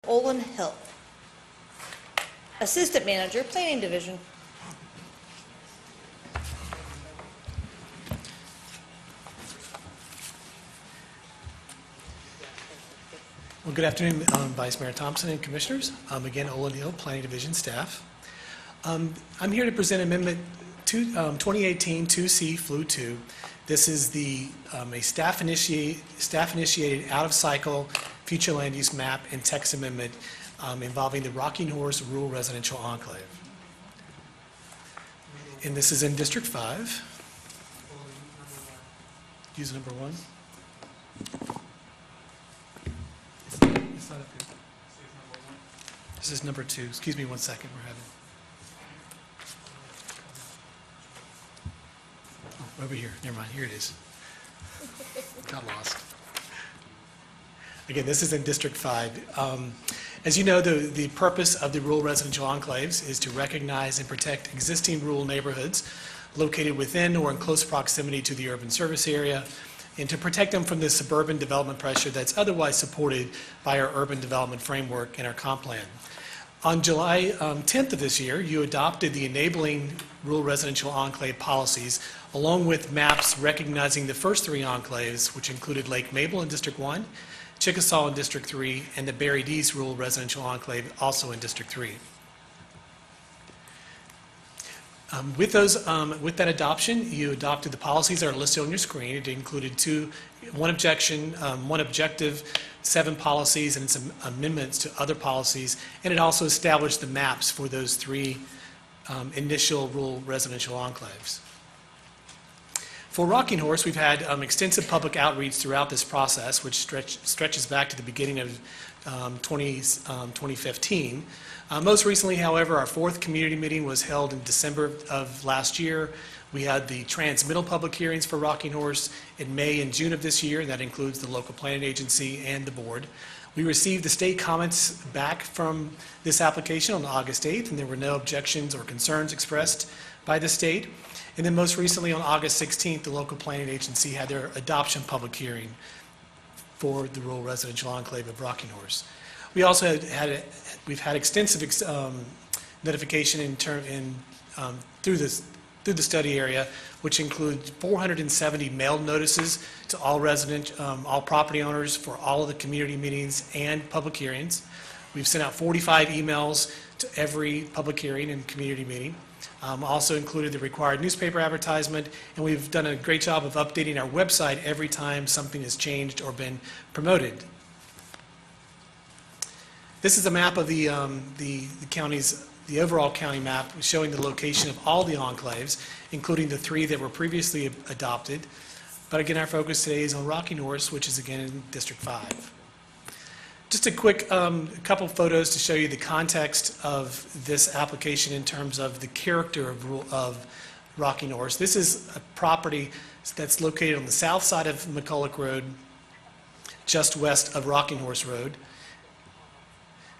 Olin Hill. Assistant Manager, Planning Division. Well, good afternoon, Vice Mayor Thompson and Commissioners. Again, Olin Hill, Planning Division staff. I'm here to present Amendment 2018 2C Flu 2. This is a staff-initiated out-of-cycle future land use map and text amendment involving the Rocking Horse Rural Residential Enclave. And this is in District 5. Use number 1. It's not up here. This is number 2. Excuse me 1 second. We're having. Oh, over here. Never mind. Here it is. Got lost. Again, this is in District 5. As you know, the purpose of the rural residential enclaves is to recognize and protect existing rural neighborhoods located within or in close proximity to the urban service area, and to protect them from the suburban development pressure that's otherwise supported by our urban development framework and our comp plan. On July 10th of this year, you adopted the enabling rural residential enclave policies, along with maps recognizing the first 3 enclaves, which included Lake Mabel in District 1, Chickasaw in District 3, and the Buried East Rural Residential Enclave also in District 3. With that adoption, you adopted the policies that are listed on your screen. It included one objection, one objective, 7 policies, and some amendments to other policies, and it also established the maps for those 3 initial rural residential enclaves. For Rocking Horse, we've had extensive public outreach throughout this process, which stretches back to the beginning of 2015. Most recently, however, our 4th community meeting was held in December of last year. We had the transmittal public hearings for Rocking Horse in May and June of this year, and that includes the local planning agency and the board. We received the state comments back from this application on August 8th, and there were no objections or concerns expressed by the state. And then most recently on August 16th, the local planning agency had their adoption public for the rural residential enclave of Rocking Horse. We also we've had extensive notification through the study area, which includes 470 mailed notices to all all property owners for all of the community meetings and public hearings. We've sent out 45 emails to every public hearing and community meeting. Also included the required newspaper advertisement, and we've done a great job of updating our website every time something has changed or been promoted. This is a map of the overall county map showing the location of all the enclaves, including the 3 that were previously adopted. But again, our focus today is on Rocking Horse, which is again in District 5. Just a quick couple photos to show you the context of this application in terms of the character of Rocking Horse. This is a property that's located on the south side of McCulloch Road, just west of Rocking Horse Road.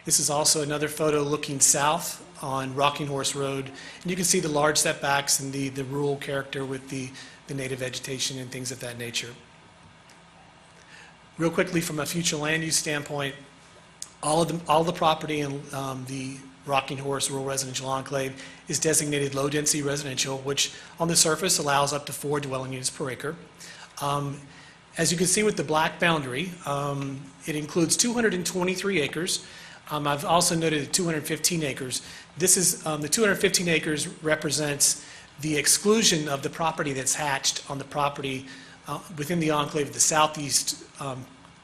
This is also another photo looking south on Rocking Horse Road. And you can see the large setbacks and the rural character with the native vegetation and things of that nature. Real quickly, from a future land use standpoint, all the property in the Rocking Horse Rural Residential Enclave is designated low-density residential, which on the surface allows up to 4 dwelling units per acre. As you can see with the black boundary, it includes 223 acres. I've also noted 215 acres. This is the 215 acres represents the exclusion of the property that's hatched on the property within the enclave, the southeast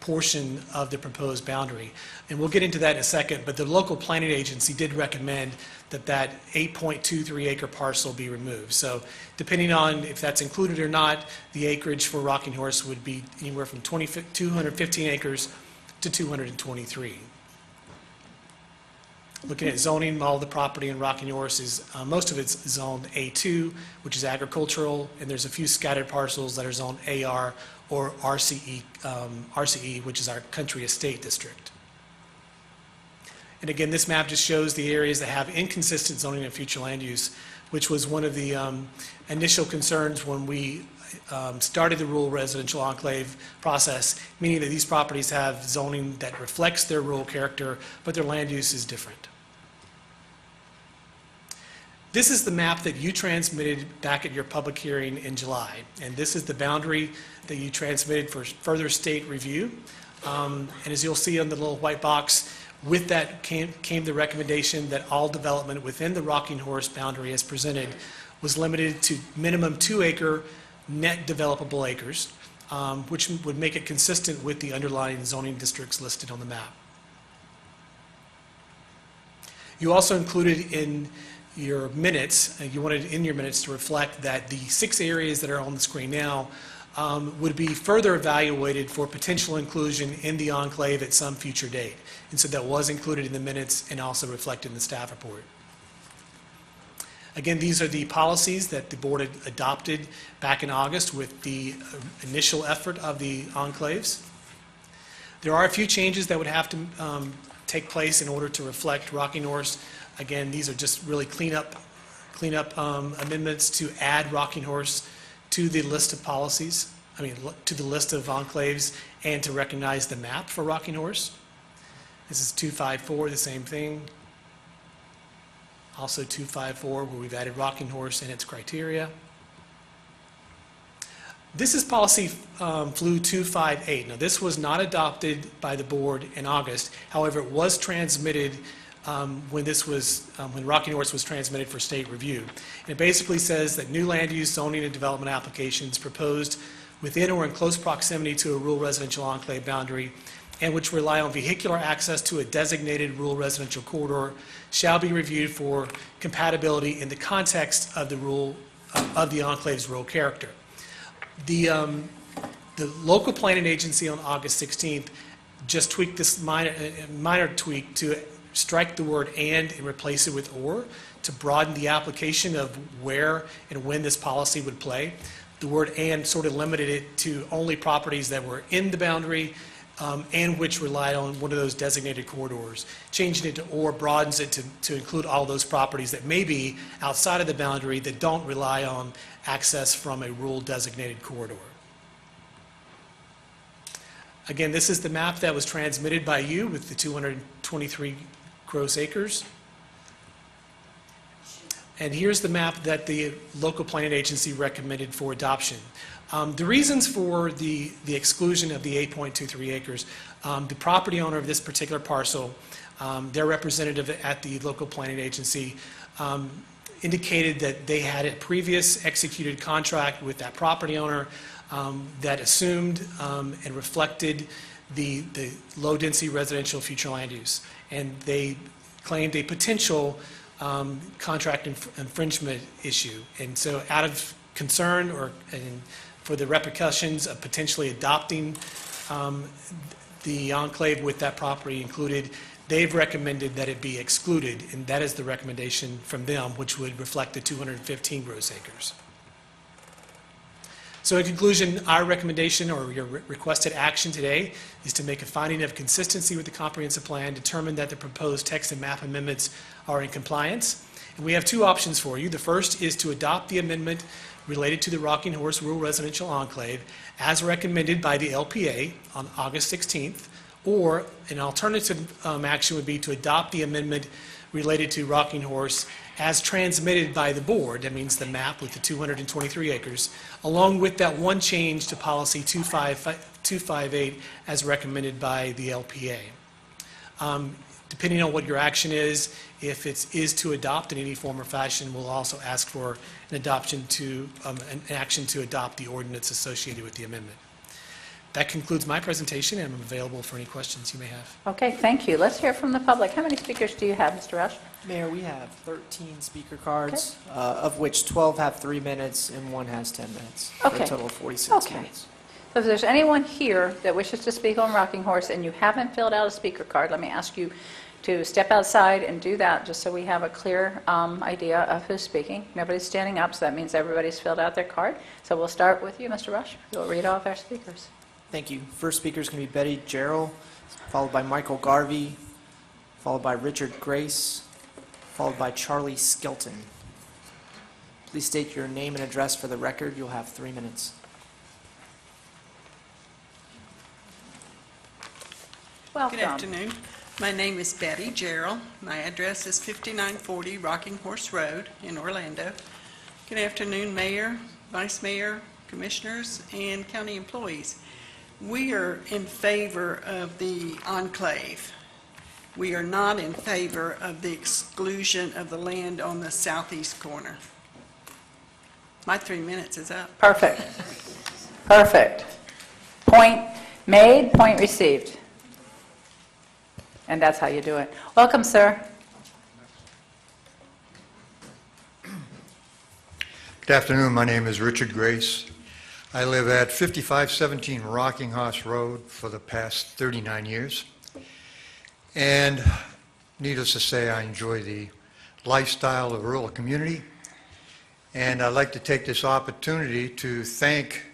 portion of the proposed boundary. And we'll get into that in a second, but the local planning agency did recommend that 8.23 acre parcel be removed. So depending on if that's included or not, the acreage for Rocking Horse would be anywhere from 215 acres to 223. Looking at zoning, all the property in Rocking Horse is, most of it's zoned A2, which is agricultural, and there's a few scattered parcels that are zoned AR or RCE, which is our country estate district. And again, this map just shows the areas that have inconsistent zoning and future land use, which was one of the initial concerns when we started the rural residential enclave process, meaning that these properties have zoning that reflects their rural character, but their land use is different. This is the map that you transmitted back at your public hearing in July, and this is the boundary that you transmitted for further state review. And as you'll see on the little white box, with that came the recommendation that all development within the Rocking Horse boundary as presented was limited to minimum 2-acre net developable acres, which would make it consistent with the underlying zoning districts listed on the map. You also included in your minutes, you wanted in your minutes to reflect that the 6 areas that are on the screen now would be further evaluated for potential inclusion in the enclave at some future date. And so that was included in the minutes and also reflected in the staff report. Again, these are the policies that the board had adopted back in August with the initial effort of the enclaves. There are a few changes that would have to take place in order to reflect Rocking Horse. Again, these are just really cleanup amendments to add Rocking Horse to the list of policies, to the list of enclaves, and to recognize the map for Rocking Horse. This is 254, the same thing. Also 254, where we've added Rocking Horse and its criteria. This is policy Flu 258. Now, this was not adopted by the board in August. However, it was transmitted when Rocking Horse was transmitted for state review. And it basically says that new land use, zoning, and development applications proposed within or in close proximity to a rural residential enclave boundary and which rely on vehicular access to a designated rural residential corridor shall be reviewed for compatibility in the context of the enclave's rural character. The local planning agency on August 16th just tweaked this minor tweak to strike the word and replace it with or to broaden the application of where and when this policy would play. The word and sort of limited it to only properties that were in the boundary and which relied on one of those designated corridors. Changing it to or broadens it to include all those properties that may be outside of the boundary that don't rely on access from a rural designated corridor. Again, this is the map that was transmitted by you with the 223 gross acres. And here's the map that the local planning agency recommended for adoption. The reasons for the exclusion of the 8.23 acres, the property owner of this particular parcel, their representative at the local planning agency, indicated that they had a previous executed contract with that property owner that assumed and reflected the low-density residential future land use. And they claimed a potential contract infringement issue. And so out of concern for the repercussions of potentially adopting the enclave with that property included, they've recommended that it be excluded, and that is the recommendation from them, which would reflect the 215 gross acres. So in conclusion, our recommendation or your requested action today is to make a finding of consistency with the comprehensive plan, determine that the proposed text and map amendments are in compliance. And we have 2 options for you. The first is to adopt the amendment related to the Rocking Horse Rural Residential Enclave as recommended by the LPA on August 16th, or an alternative action would be to adopt the amendment related to Rocking Horse as transmitted by the board, that means the map with the 223 acres, along with that one change to policy 258 as recommended by the LPA. Depending on what your action is, if it is to adopt in any form or fashion, we'll also ask for an action to adopt the ordinance associated with the amendment. That concludes my presentation, and I'm available for any questions you may have. Okay, thank you. Let's hear from the public. How many speakers do you have, Mr. Rush? Mayor, we have 13 speaker cards, of which 12 have 3 minutes and 1 has 10 minutes, for Okay. a total of 46 Okay. minutes. So if there's anyone here that wishes to speak on Rocking Horse and you haven't filled out a speaker card, let me ask you to step outside and do that just so we have a clear idea of who's speaking. Nobody's standing up, so that means everybody's filled out their card. So we'll start with you, Mr. Rush. You'll read off our speakers. Thank you. First speaker is going to be Betty Gerald, followed by Michael Garvey, followed by Richard Grace, followed by Charlie Skelton. Please state your name and address for the record. You'll have 3 minutes. Welcome. Good afternoon. My name is Betty Gerald. My address is 5940 Rocking Horse Road in Orlando. Good afternoon, Mayor, Vice Mayor, Commissioners, and county employees. We are in favor of the Enclave. We are not in favor of the exclusion of the land on the southeast corner. My 3 minutes is up. Perfect. Perfect. Point made, point received. And that's how you do it. Welcome, sir. Good afternoon. My name is Richard Grace. I live at 5517 Rocking Horse Road for the past 39 years. And needless to say, I enjoy the lifestyle of the rural community. And I'd like to take this opportunity to thank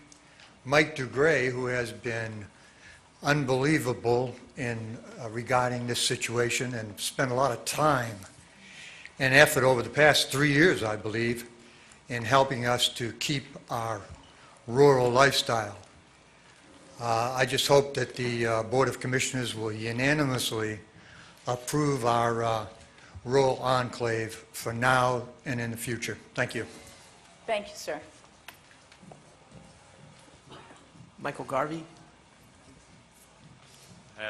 Mike DeGray, who has been unbelievable in regarding this situation and spent a lot of time and effort over the past 3 years, I believe, in helping us to keep our rural lifestyle. I just hope that the Board of Commissioners will unanimously approve our rural enclave for now and in the future. Thank you. Thank you, sir. Michael Garvey.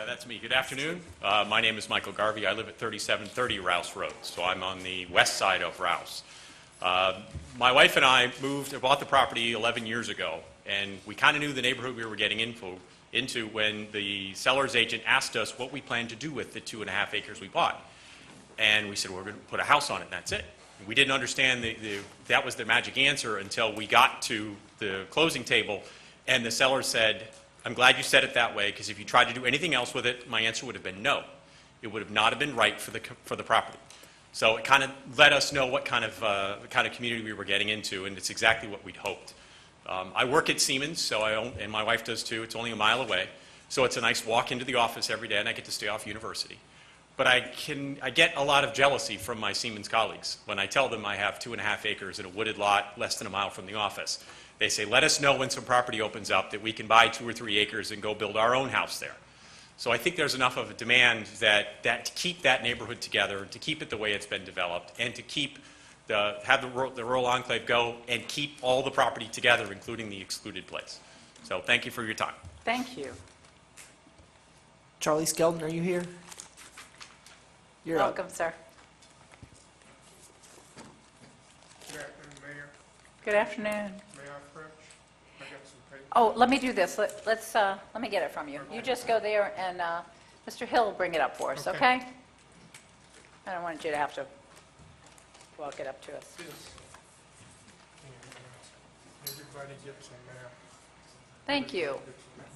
That's me. Good afternoon. My name is Michael Garvey. I live at 3730 Rouse Road, so I'm on the west side of Rouse. My wife and I bought the property 11 years ago, and we kind of knew the neighborhood we were getting into when the seller's agent asked us what we planned to do with the 2.5 acres we bought. And we said, we're going to put a house on it, and that's it. We didn't understand that was the magic answer until we got to the closing table, and the seller said, I'm glad you said it that way, because if you tried to do anything else with it, my answer would have been no. It would have not have been right for the property. So it kind of let us know what kind of community we were getting into, and it's exactly what we'd hoped. I work at Siemens, and my wife does too. It's only a mile away, so it's a nice walk into the office every day, and I get to stay off university. But I get a lot of jealousy from my Siemens colleagues when I tell them I have 2.5 acres in a wooded lot less than a mile from the office. They say, let us know when some property opens up that we can buy 2 or 3 acres and go build our own house there. So I think there's enough of a demand that to keep that neighborhood together, to keep it the way it's been developed, and to have the rural enclave go and keep all the property together, including the excluded place. So thank you for your time. Thank you. Charlie Skelton, are you here? You're up. Welcome, sir. Good afternoon, Mayor. Good afternoon. May I approach? I got some papers. Oh, let me do this. Let me get it from you. You just go there, and Mr. Hill will bring it up for us, Okay. okay? I don't want you to have to walk it up to us. This. And, everybody gets a map. Thank you. The mayor gets the map.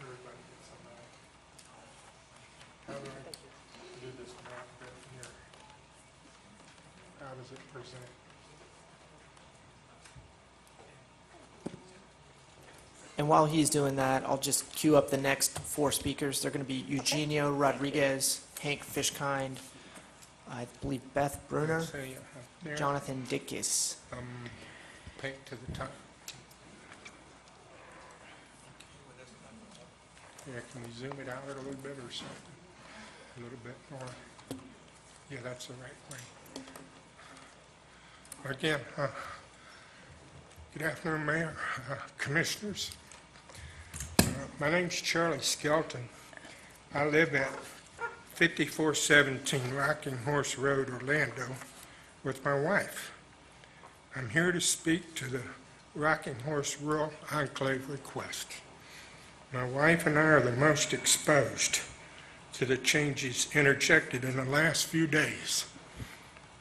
Everybody gets a map. How do I do this map right here? How does it present? And while he's doing that, I'll just queue up the next 4 speakers. They're going to be Eugenio Rodriguez, Hank Fishkind, I believe Beth Bruner, Say, there. Jonathan Dickus. Paint to the top. Yeah, can we zoom it out a little bit or something? A little bit more. Yeah, that's the right way. Again, good afternoon, Mayor, Commissioners. My name's Charlie Skelton. I live at 5417 Rocking Horse Road, Orlando, with my wife. I'm here to speak to the Rocking Horse Rural Enclave request. My wife and I are the most exposed to the changes interjected in the last few days.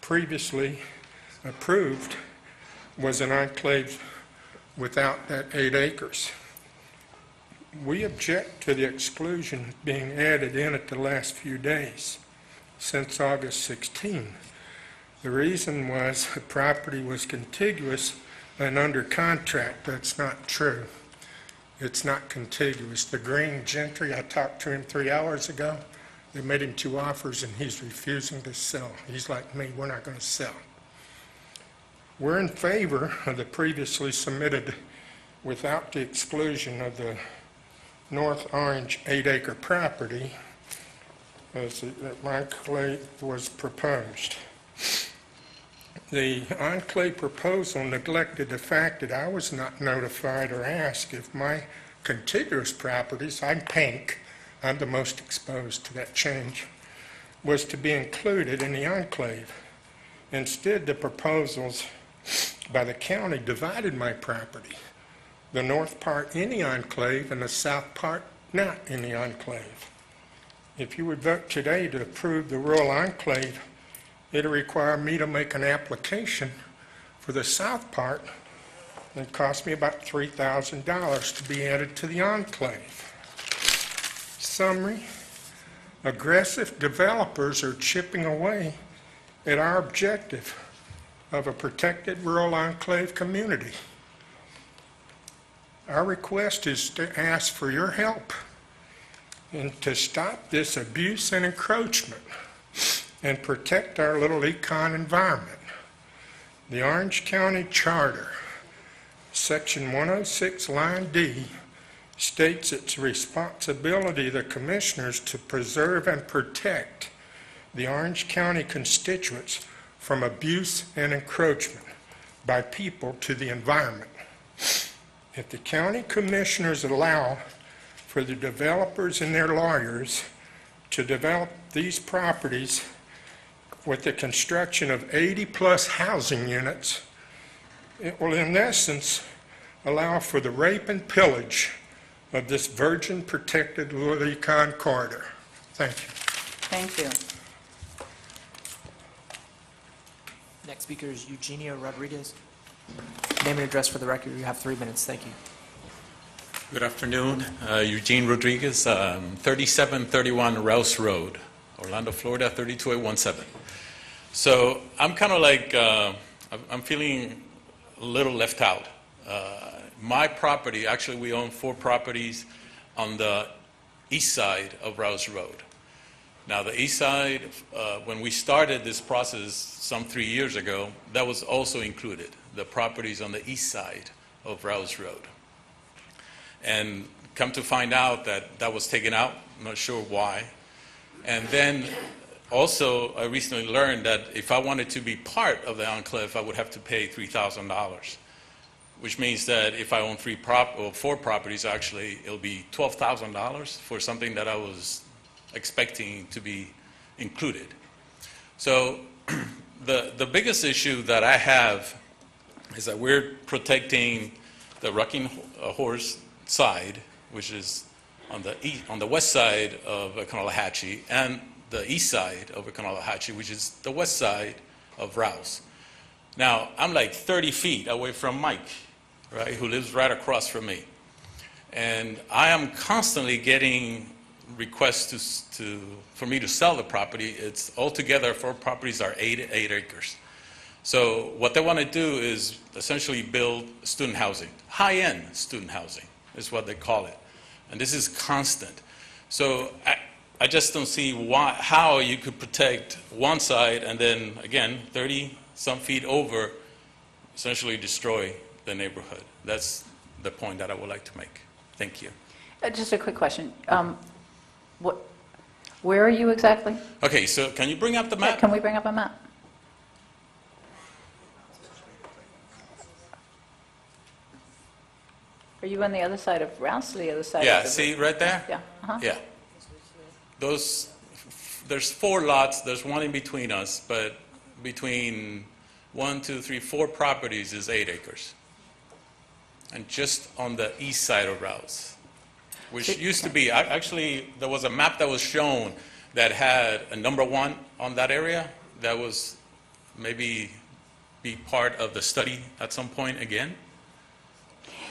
Previously approved was an enclave without that 8 acres. We object to the exclusion being added in at the last few days, since August 16. The reason was the property was contiguous and under contract. That's not true. It's not contiguous. The Green Gentry, I talked to him 3 hours ago, They made him 2 offers, and he's refusing to sell. He's like me, we're not going to sell. We're in favor of the previously submitted without the exclusion of the North Orange 8-acre property as the Enclave was proposed. The Enclave proposal neglected the fact that I was not notified or asked if my contiguous properties, I'm pink, I'm the most exposed to that change, was to be included in the Enclave. Instead, the proposals by the county divided my property, the north part in the Enclave and the south part not in the Enclave. If you would vote today to approve the rural Enclave, it'll require me to make an application for the south part. It cost me about $3,000 to be added to the Enclave. Summary, aggressive developers are chipping away at our objective of a protected rural Enclave community. Our request is to ask for your help and to stop this abuse and encroachment and protect our little econ environment. The Orange County Charter, Section 106, Line D, states it's the responsibility of the commissioners to preserve and protect the Orange County constituents from abuse and encroachment by people to the environment. If the county commissioners allow for the developers and their lawyers to develop these properties with the construction of 80-plus housing units, it will in essence allow for the rape and pillage of this virgin protected little econ corridor. Thank you. Thank you. Next speaker is Eugenio Rodriguez. Name and address for the record. You have 3 minutes. Thank you. Good afternoon. Eugene Rodriguez, 3731 Rouse Road, Orlando, Florida, 32817. So I'm kind of like, I'm feeling a little left out. My property, actually we own 4 properties on the east side of Rouse Road. Now the east side, when we started this process some 3 years ago, that was also included, the properties on the east side of Rouse Road. And come to find out that that was taken out, I'm not sure why. And then also I recently learned that if I wanted to be part of the Enclave, I would have to pay $3,000, which means that if I own 4 properties, actually it'll be $12,000 for something that I was expecting to be included. So the biggest issue that I have is that we're protecting the Rocking Horse side, which is on the west side of Econolathatchee, and the east side of Econolathatchee, which is the west side of Rouse. Now, I'm like 30 feet away from Mike, right, who lives right across from me. And I am constantly getting requests for me to sell the property. It's altogether 4 properties are 8 acres. So what they want to do is essentially build student housing, high-end student housing is what they call it. And this is constant. So I just don't see how you could protect one side and then, again, 30-some feet over, essentially destroy the neighborhood. That's the point that I would like to make. Thank you. Just a quick question. Where are you exactly? Okay, so can you bring up the map? Can we bring up a map? Are you on the other side of Rouse or the other side? Yeah, of the see right there? Yeah. Uh-huh. Yeah. There's 4 lots, there's 1 in between us, but between 1, 2, 3, 4 properties is 8 acres. And just on the east side of Rouse, which used to be, actually, there was a map that was shown that had a number 1 on that area that was maybe be part of the study at some point again.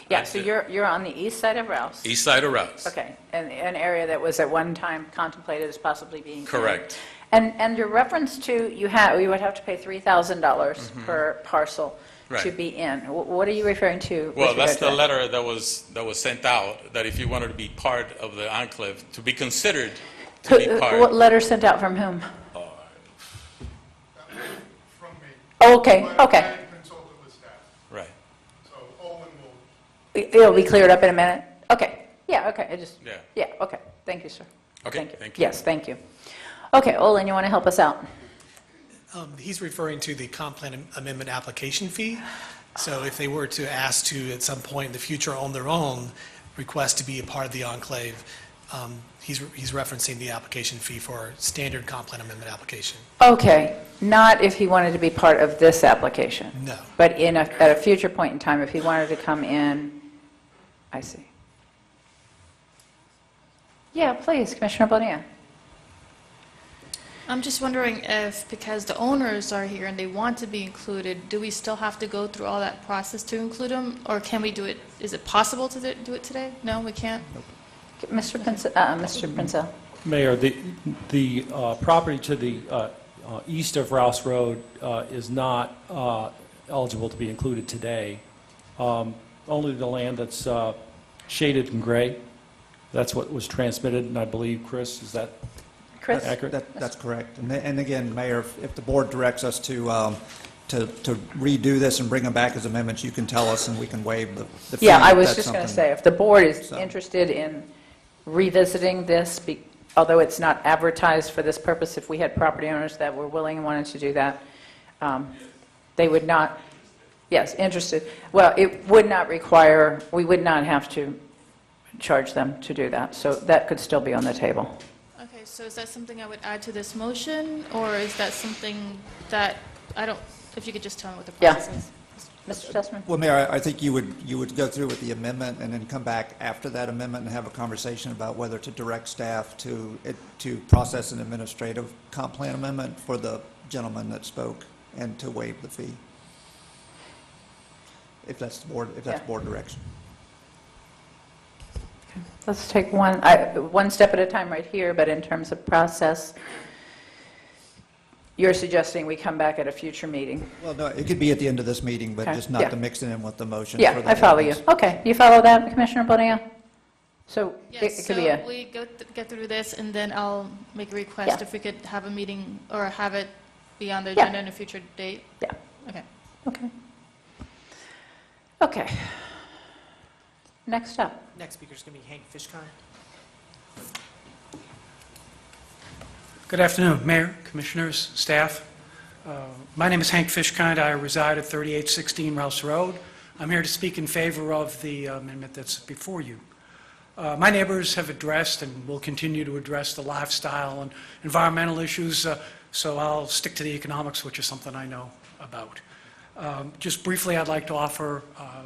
Yeah, so you're on the east side of Rouse? East side of Rouse. Okay, and an area that was at one time contemplated as possibly being... Correct. And your reference to, you would have to pay $3,000 per parcel to Right. be in. What are you referring to? with Well, that's regard to the that? letter that was sent out, that if you wanted to be part of the Enclave, to be considered to be part. What letter sent out from whom? From me. Oh, okay, But I okay. had consulted with staff, Right. so Owen will It'll be cleared up in a minute? Okay, yeah, okay, Yeah. okay, thank you, sir. Okay, thank you. Yes, thank you. Okay, Olin, you want to help us out? He's referring to the comp plan amendment application fee. So if they were to ask to, at some point in the future, on their own, request to be a part of the Enclave, he's referencing the application fee for standard comp plan amendment application. Okay, not if he wanted to be part of this application? No. But at a future point in time, if he wanted to come in, I see. Yeah, please, Commissioner Bonilla. I'm just wondering if, because the owners are here and they want to be included, do we still have to go through all that process to include them? Or can we do it, is it possible to do it today? No, we can't? Mr. Princell. Mayor, the property to the east of Rouse Road is not eligible to be included today. Only the land that's shaded in gray, that's what was transmitted, and I believe, Chris, is that Chris? accurate? That's correct. And again, Mayor, if the board directs us to redo this and bring them back as amendments, you can tell us and we can waive the fee. Yeah, I if was that's just going to something- say, if the board is So- interested in revisiting this, although it's not advertised for this purpose, if we had property owners that were willing and wanted to do that, they would not, yes, interested. Well, it would not require, we would not have to charge them to do that, so that could still be on the table. Okay, so is that something I would add to this motion? Or is that something that, I don't, if you could just tell me what the Yeah. process is? Mr. Testman? Well, Mayor, I think you would go through with the amendment and then come back after that amendment and have a conversation about whether to direct staff to process an administrative comp plan amendment for the gentleman that spoke and to waive the fee. If that's board direction. Let's take one step at a time right here, but in terms of process, you're suggesting we come back at a future meeting? Well, no, it could be at the end of this meeting, but Okay, just yeah. not to mix it in with the motion. Yeah, for the I follow you. amendments. Okay, you follow that, Commissioner Bonilla? So Yes, it could be a, so we get through this, and then I'll make a request Yeah. if we could have a meeting, or have it be on the Yeah. agenda in a future date. yeah, Okay. okay. Okay. Next up. Next speaker is going to be Hank Fishkind. Good afternoon, Mayor, Commissioners, staff. My name is Hank Fishkind. I reside at 3816 Rouse Road. I'm here to speak in favor of the amendment that's before you. My neighbors have addressed and will continue to address the lifestyle and environmental issues, so I'll stick to the economics, which is something I know about. Just briefly, I'd like to offer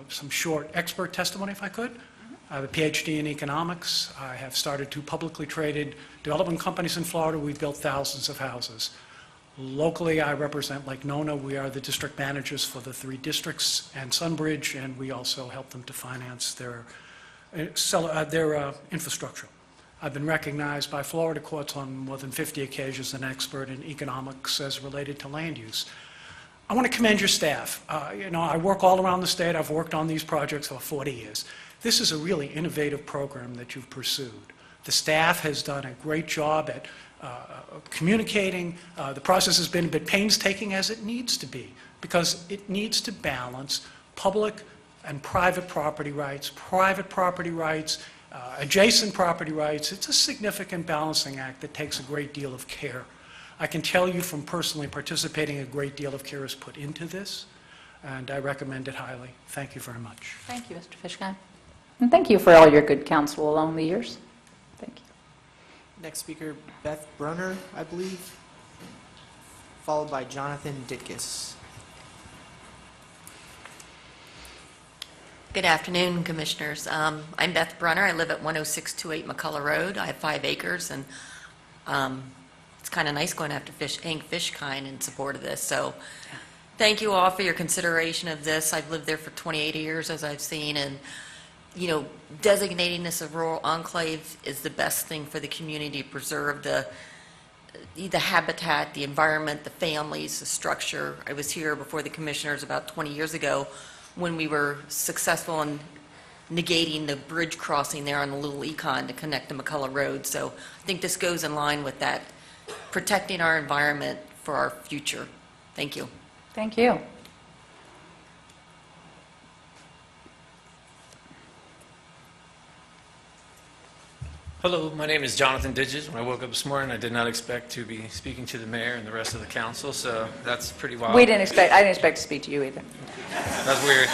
some short expert testimony, if I could. I have a PhD in economics. I have started two publicly traded development companies in Florida. We've built thousands of houses. Locally, I represent Lake Nona. We are the district managers for the 3 districts and Sunbridge, and we also help them to finance their infrastructure. I've been recognized by Florida courts on more than 50 occasions as an expert in economics as related to land use. I want to commend your staff. I work all around the state. I've worked on these projects for 40 years. This is a really innovative program that you've pursued. The staff has done a great job at communicating. The process has been a bit painstaking, as it needs to be, because it needs to balance public and private property rights, adjacent property rights. It's a significant balancing act that takes a great deal of care. I can tell you from personally participating, a great deal of care is put into this, and I recommend it highly. Thank you very much. Thank you, Mr. Fishkind. And thank you for all your good counsel along the years. Thank you. Next speaker, Beth Brunner, I believe, followed by Jonathan Ditkus. Good afternoon, Commissioners. I'm Beth Brunner. I live at 10628 McCullough Road. I have 5 acres, and it's kind of nice going after Hank Fishkind in support of this. So thank you all for your consideration of this. I've lived there for 28 years, as I've seen, and designating this a rural enclave is the best thing for the community to preserve the habitat, the environment, the families, the structure. I was here before the commissioners about 20 years ago when we were successful in negating the bridge crossing there on the Little Econ to connect to McCullough Road. So I think this goes in line with that, protecting our environment for our future. Thank you. Thank you. Hello, my name is Jonathan Digges. When I woke up this morning, I did not expect to be speaking to the mayor and the rest of the council, so that's pretty wild. I didn't expect to speak to you either. That's weird.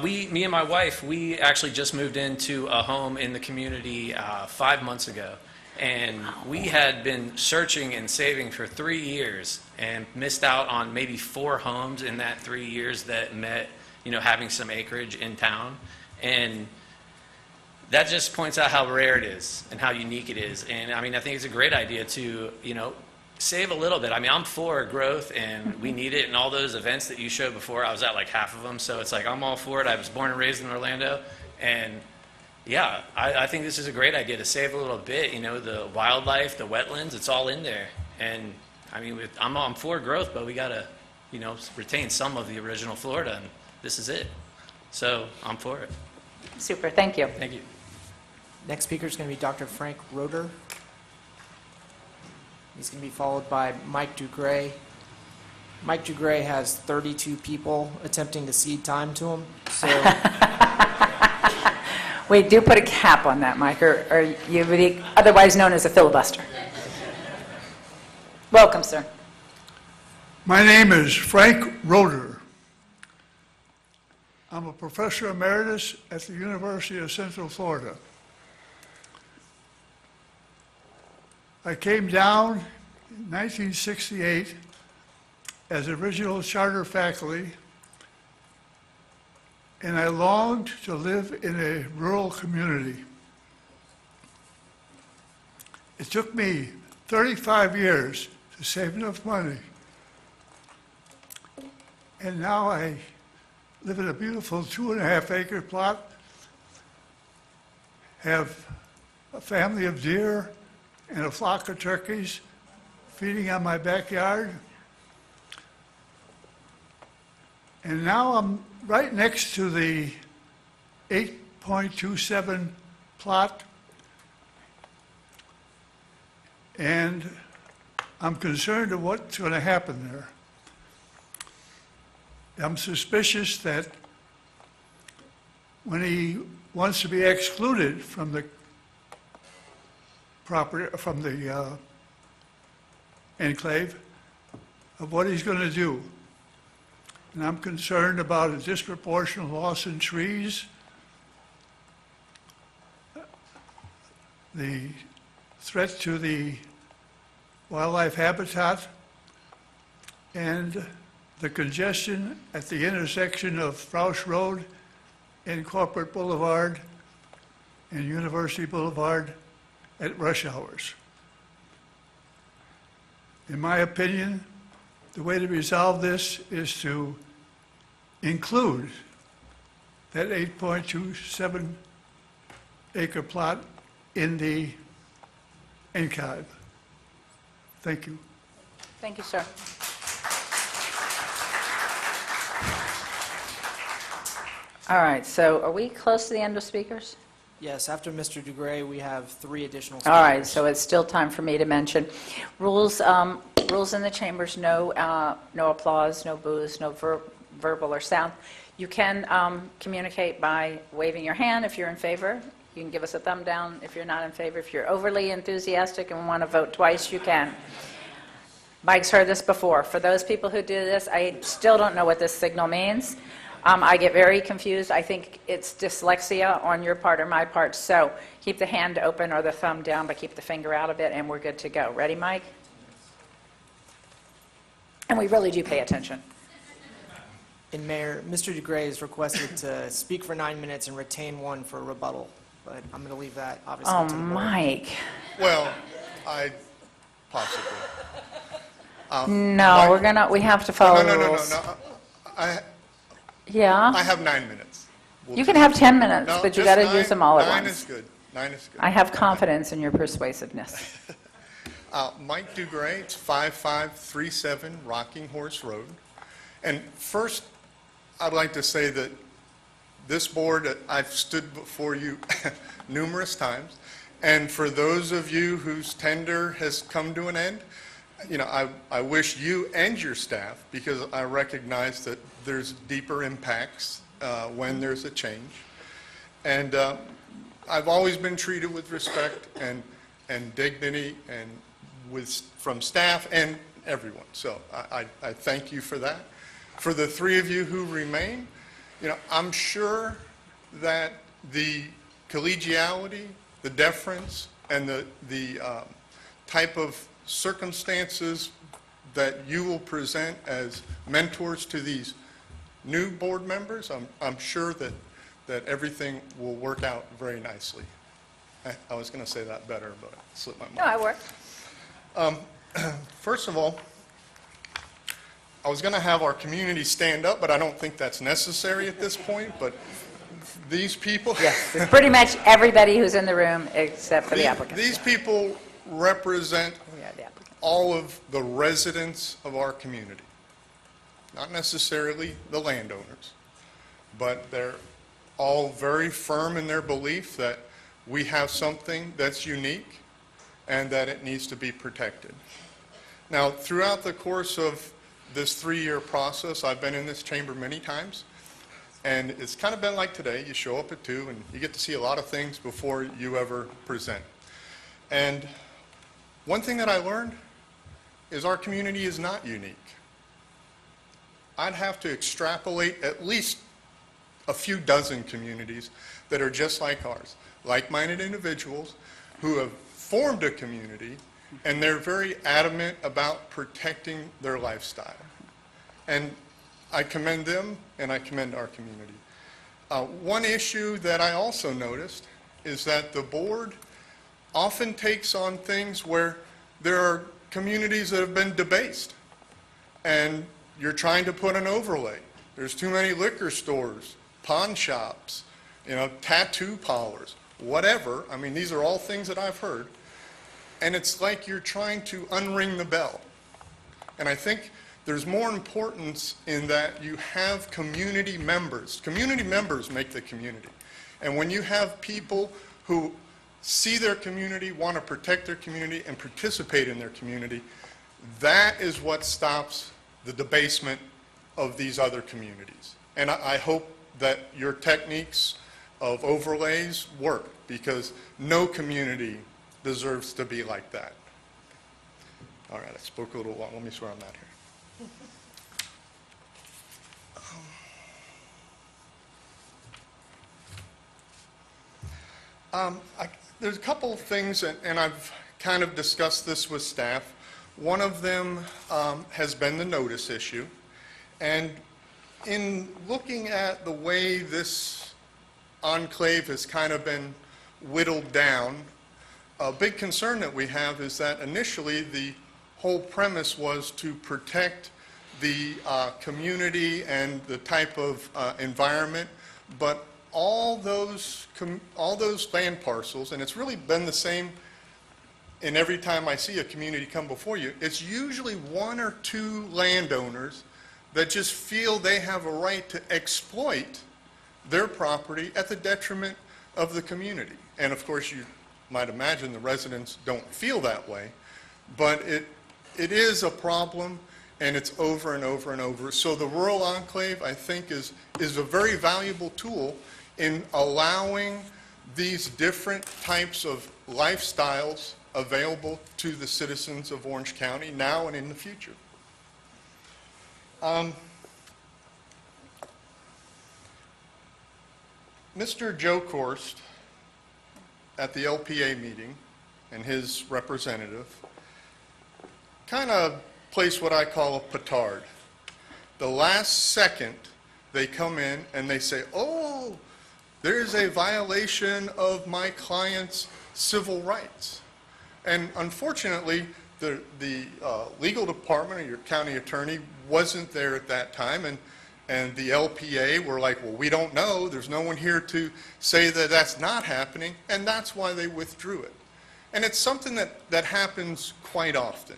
Me and my wife, we actually just moved into a home in the community 5 months ago. And we had been searching and saving for 3 years and missed out on maybe 4 homes in that 3 years that met, having some acreage in town. And that just points out how rare it is and how unique it is. And I think it's a great idea to, save a little bit. I'm for growth and we need it. And all those events that you showed before, I was at like half of them. So it's like, I'm all for it. I was born and raised in Orlando. And yeah, I think this is a great idea to save a little bit. The wildlife, the wetlands, it's all in there. And I'm for growth, but we got to, retain some of the original Florida. And this is it. So I'm for it. Super, thank you. Thank you. Next speaker is going to be Dr. Frank Roeder. He's going to be followed by Mike Dugray. Mike Dugray has 32 people attempting to cede time to him. So We do put a cap on that, Mike, or you would be otherwise known as a filibuster. Welcome, sir. My name is Frank Roeder. I'm a professor emeritus at the University of Central Florida. I came down in 1968 as original charter faculty, and I longed to live in a rural community. It took me 35 years to save enough money, and now I live in a beautiful 2.5-acre plot, have a family of deer and a flock of turkeys feeding on my backyard. And now I'm right next to the 8.27 plot, and I'm concerned of what's going to happen there. I'm suspicious that when he wants to be excluded from the property, from the enclave, of what he's going to do. And I'm concerned about a disproportionate loss in trees, the threat to the wildlife habitat, and the congestion at the intersection of Rouse Road and Corporate Boulevard and University Boulevard at rush hours. In my opinion, the way to resolve this is to include that 8.27 acre plot in the Enclave. Thank you. Thank you, sir. All right, so are we close to the end of speakers? yes, after Mr. Dugray, we have 3 additional speakers. All right, so it's still time for me to mention. Rules in the chambers, no applause, no boos, no verbal or sound. You can communicate by waving your hand if you're in favor. You can give us a thumb down if you're not in favor. If you're overly enthusiastic and want to vote twice, you can. Mike's heard this before. For those people who do this, I still don't know what this signal means. I get very confused. I think it's dyslexia on your part or my part. So keep the hand open or the thumb down, but keep the finger out of it, and we're good to go. Ready, Mike? And we really do pay attention. And Mayor, Mr. Dugray is requested to speak for 9 minutes and retain 1 for rebuttal, but I'm going to leave that obviously Oh, to the board. Mike. Well, possibly. No, we have to follow the rules. No. Yeah? I have 9 minutes. You can have 10 minutes, No, but you just got to use them all at once. 9 is good. 9 is good. I have confidence in your persuasiveness. Mike Dugray, it's 5537 Rocking Horse Road. And first, I'd like to say that this board, I've stood before you numerous times, and for those of you whose tenure has come to an end, you know, I wish you and your staff, because I recognize that there's deeper impacts when there's a change. And I've always been treated with respect and dignity and from staff and everyone. So I thank you for that. For the three of you who remain, you know, I'm sure that the collegiality, the deference, and the type of circumstances that you will present as mentors to these new board members, I'm sure that everything will work out very nicely. I was going to say that better, but it slipped my mind. No, I work. First of all, I was going to have our community stand up, but I don't think that's necessary at this point. But these people... Yes, it's pretty much everybody who's in the room except for the applicant. These people represent all of the residents of our community. Not necessarily the landowners, but they're all very firm in their belief that we have something that's unique and that it needs to be protected. Now, throughout the course of this 3-year process, I've been in this chamber many times, and it's kind of been like today. You show up at 2 and you get to see a lot of things before you ever present. And one thing that I learned is our community is not unique. I'd have to extrapolate at least a few dozen communities that are just like ours, like-minded individuals who have formed a community, and they're very adamant about protecting their lifestyle. And I commend them, and I commend our community. One issue that I also noticed is that the board often takes on things where there are communities that have been debased, and you're trying to put an overlay. There's too many liquor stores, pawn shops, you know, tattoo parlors, whatever. I mean, these are all things that I've heard. And it's like you're trying to unring the bell. And I think there's more importance in that you have community members. Community members make the community. And when you have people who see their community, want to protect their community, and participate in their community, that is what stops the debasement of these other communities. And I hope that your techniques of overlays work, because no community deserves to be like that. All right, I spoke a little long. Let me swear I'm not here. There's a couple of things, and I've kind of discussed this with staff. One of them has been the notice issue. And in looking at the way this enclave has kind of been whittled down, a big concern that we have is that initially the whole premise was to protect the community and the type of environment, but all those land parcels, and it's really been the same in every time I see a community come before you, it's usually 1 or 2 landowners that just feel they have a right to exploit their property at the detriment of the community. And of course, you might imagine the residents don't feel that way, but it is a problem, and it's over and over and over. So the rural enclave, I think, is a very valuable tool in allowing these different types of lifestyles available to the citizens of Orange County now and in the future. Mr. Joe Korst, at the LPA meeting, and his representative, kind of placed what I call a petard. The last second, they come in and they say, oh, there's a violation of my client's civil rights. And unfortunately, the legal department or your county attorney wasn't there at that time, and the LPA were like, well, we don't know. There's no one here to say that that's not happening, and that's why they withdrew it. And it's something that happens quite often.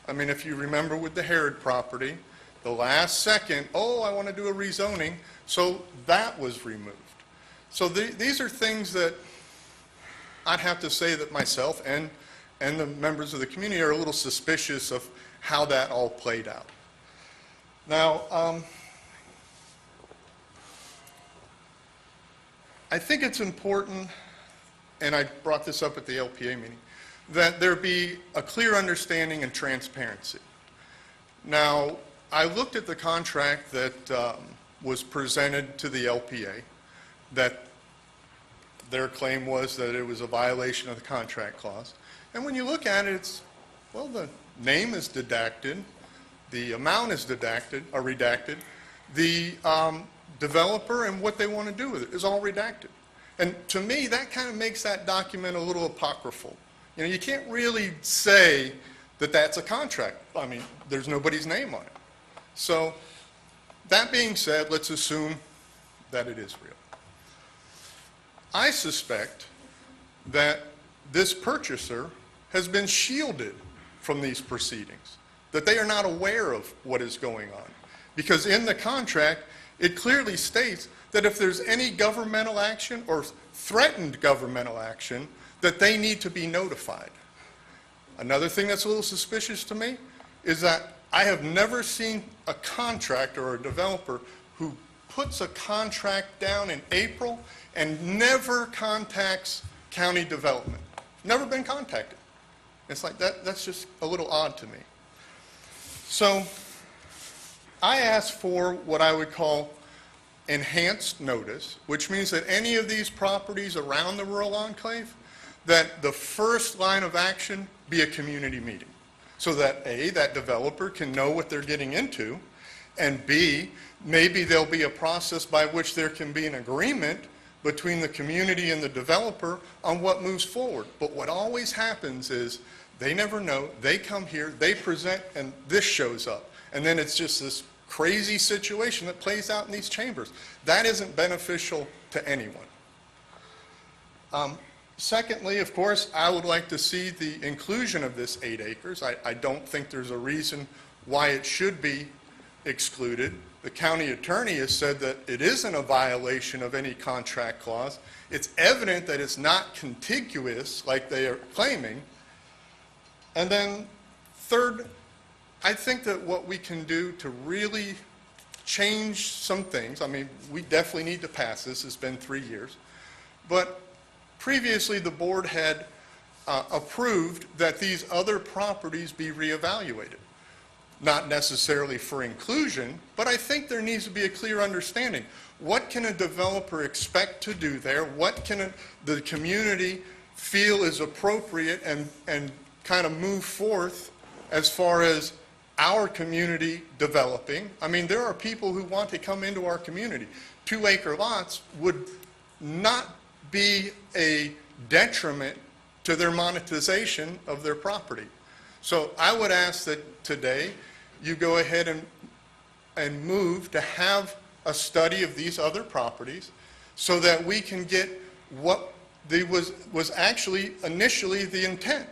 I mean, if you remember with the Herod property, the last second, oh, I want to do a rezoning, so that was removed. So these are things that I'd have to say that myself and the members of the community are a little suspicious of how that all played out. Now, I think it's important, and I brought this up at the LPA meeting, that there be a clear understanding and transparency. Now, I looked at the contract that was presented to the LPA, that their claim was that it was a violation of the contract clause. And when you look at it, it's, well, the name is redacted, the amount is redacted, the developer and what they want to do with it is all redacted. And to me, that kind of makes that document a little apocryphal. You know, you can't really say that that's a contract. I mean, there's nobody's name on it. So that being said, let's assume that it is real. I suspect that this purchaser has been shielded from these proceedings, that they are not aware of what is going on. Because in the contract, it clearly states that if there's any governmental action or threatened governmental action, that they need to be notified. Another thing that's a little suspicious to me is that I have never seen a contractor or a developer who puts a contract down in April and never contacts county development. Never been contacted. It's like that's just a little odd to me. So I asked for what I would call enhanced notice, which means that any of these properties around the rural enclave, that the first line of action be a community meeting. So that A, that developer can know what they're getting into, and B, maybe there'll be a process by which there can be an agreement between the community and the developer on what moves forward. But what always happens is they never know, they come here, they present, and this shows up. And then it's just this crazy situation that plays out in these chambers. That isn't beneficial to anyone. Secondly, of course, I would like to see the inclusion of this 8 acres. I don't think there's a reason why it should be excluded. The county attorney has said that it isn't a violation of any contract clause. It's evident that it's not contiguous like they are claiming. And then third, I think that what we can do to really change some things, I mean, we definitely need to pass this. It's been 3 years. But previously, the board had approved that these other properties be reevaluated. Not necessarily for inclusion, but I think there needs to be a clear understanding. What can a developer expect to do there? What can the community feel is appropriate and kind of move forth as far as our community developing? I mean, there are people who want to come into our community. 2-acre lots would not be a detriment to their monetization of their property. So I would ask that today you go ahead and move to have a study of these other properties so that we can get what was actually initially the intent,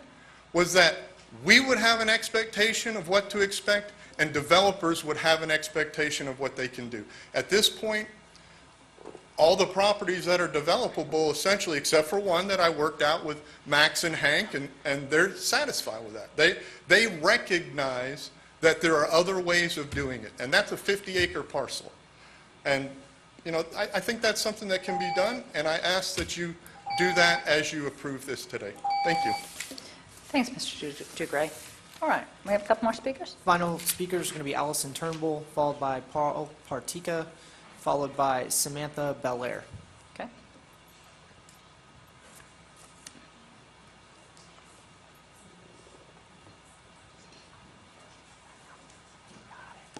was that we would have an expectation of what to expect and developers would have an expectation of what they can do. At this point, all the properties that are developable, essentially, except for one that I worked out with Max and Hank, and they're satisfied with that. They recognize that there are other ways of doing it, and that's a 50-acre parcel. And, you know, I think that's something that can be done, and I ask that you do that as you approve this today. Thank you. Thanks, Mr. Dugray. All right, we have a couple more speakers. Final speaker is going to be Allison Turnbull, followed by Paul Partika, followed by Samantha Belair. Okay.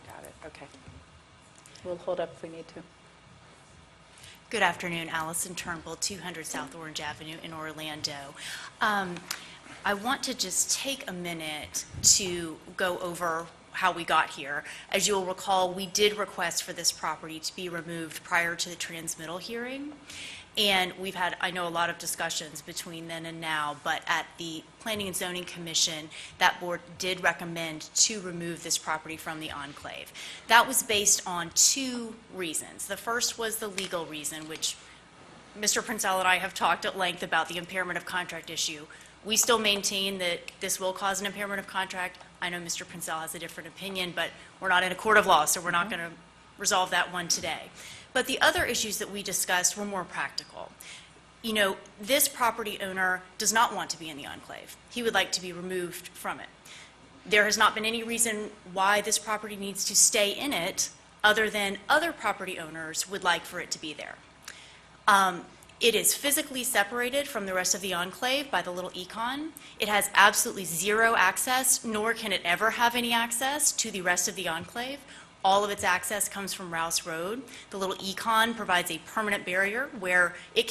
Got it. Okay. We'll hold up if we need to. Good afternoon, Allison Turnbull, 200 South Orange Avenue in Orlando. I want to just take a minute to go over how we got here. As you'll recall, we did request for this property to be removed prior to the transmittal hearing. And we've had, I know, a lot of discussions between then and now, but at the Planning and Zoning Commission, that board did recommend to remove this property from the enclave. That was based on 2 reasons. The first was the legal reason, which Mr. Prinsell and I have talked at length about the impairment of contract issue. We still maintain that this will cause an impairment of contract. I know Mr. Prinsell has a different opinion, but we're not in a court of law, so we're not going to resolve that one today. But the other issues that we discussed were more practical. You know, this property owner does not want to be in the enclave. He would like to be removed from it. There has not been any reason why this property needs to stay in it other than other property owners would like for it to be there. It is physically separated from the rest of the enclave by the little econ. It has absolutely zero access, nor can it ever have any access to the rest of the enclave. All of its access comes from Rouse Road. The little econ provides a permanent barrier where it